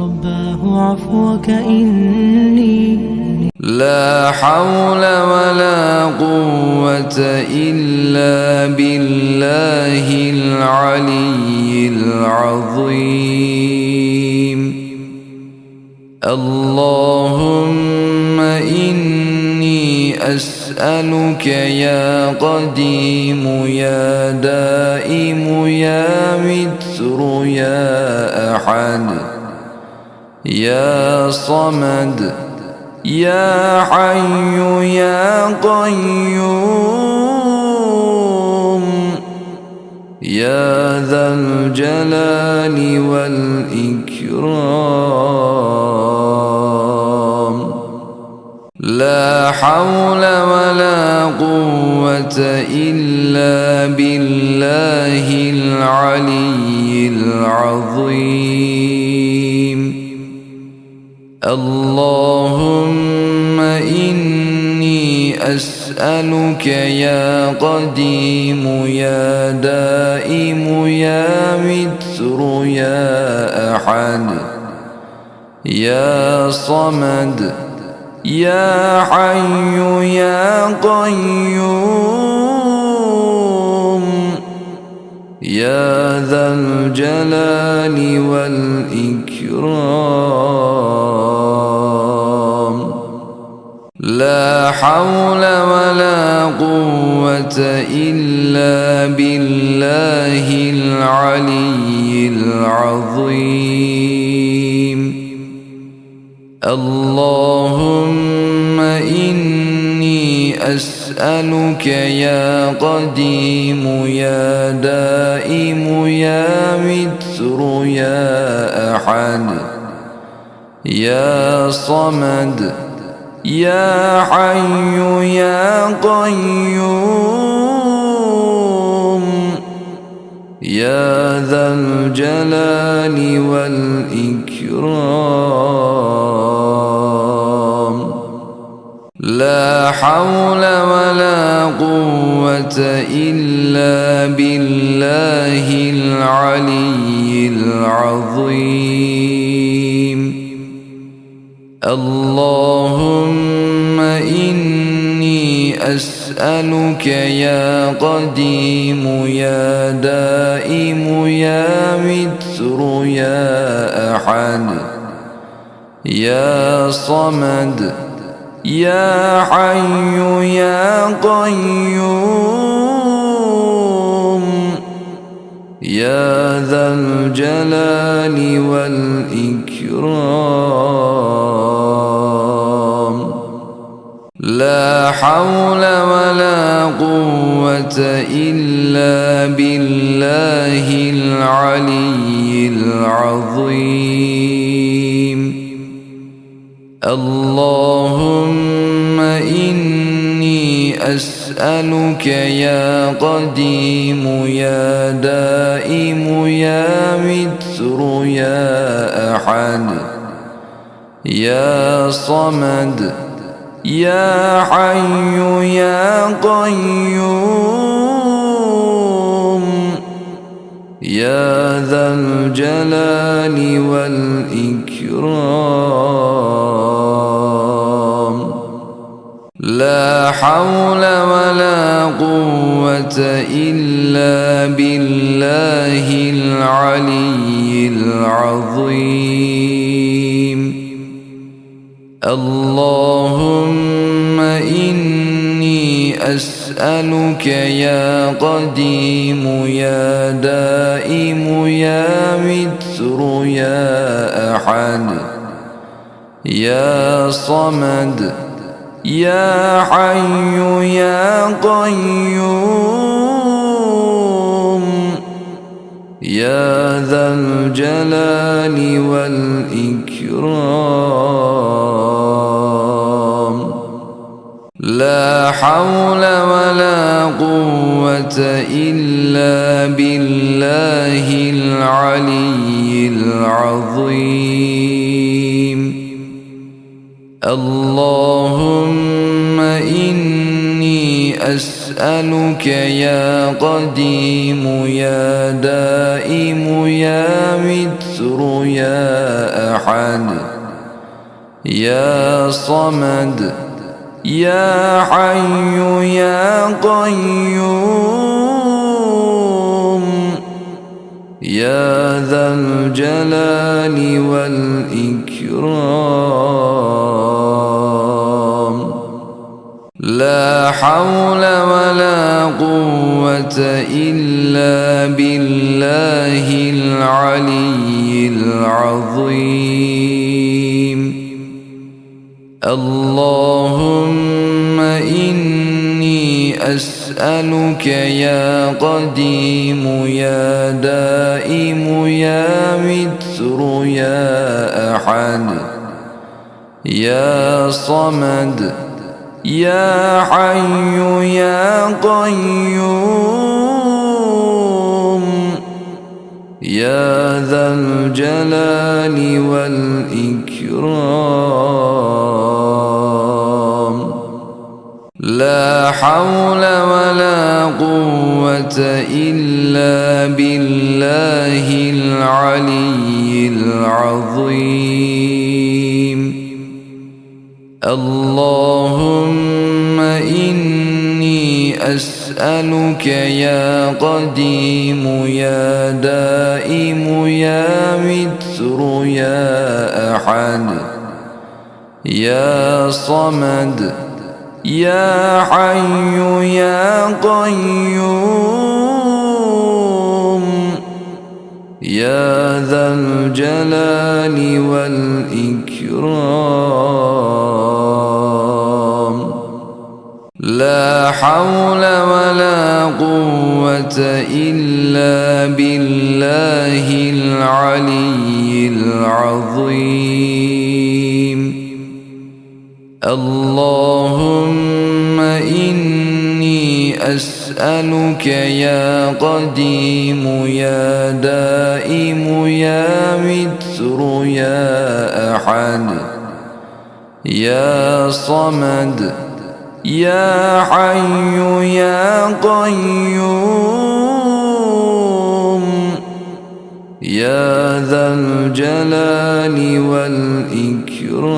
رباه عفوك إني لا حول ولا قوة إلا بالله العلي العظيم. اللهم إني أسألك يا قديم يا دائم يا متر يا أحد يا صمد يا حي يا قيوم يا ذا الجلال والإكرام. لا حول ولا قوة إلا بالله العلي العظيم. اللهم إني أسألك يا قديم يا دائم يا متر يا أحد يا صمد يا حي يا قيوم يا ذا الجلال والإكرام. لا حول ولا قوة إلا بالله العلي العظيم. اللهم إني أسألك يا قديم يا دائم يا متر يا أحد يا صمد يا حي يا قيوم يا ذا الجلال والإكرام. لا حول ولا قوة إلا بالله العلي العظيم. اللهم إني أسألك يا قديم يا دائم يا متر يا أحد يا صمد يا حي يا قيوم يا ذا الجلال والإكرام. لا حول ولا قوة إلا بالله العلي العظيم. اللهم إني أسألك يا قديم يا دائم يا متر يا أحد يا صمد يا حي يا قيوم يا ذا الجلال والإكرام. لا حول ولا قوة إلا بالله العلي العظيم. اللهم إني أسألك يا قديم يا دائم يا متر يا أحد يا صمد يا حي يا قيوم يا ذا الجلال والإكرام. لا حول ولا قوة إلا بالله العلي العظيم. اللهم إني أسألك يا قديم يا دائم يا متر يا أحد يا صمد يا حي يا قيوم يا ذا الجلال والإكرام. لا حول ولا قوة إلا بالله العلي العظيم. اللهم إني أسألك يا قديم يا دائم يا متر يا أحد يا صمد يا حي يا قيوم يا ذا الجلال والإكرام. لا حول ولا قوة إلا بالله العلي العظيم. اللهم إني أسألك يا قديم يا دائم يا متر يا أحد يا صمد يا حي يا قيوم يا ذا الجلال والإكرام. لا حول ولا قوة إلا بالله العلي العظيم. اللهم إني أسألك يا قديم يا دائم يا متر يا أحد يا صمد يا حي يا قيوم يا ذا الجلال والإكرام.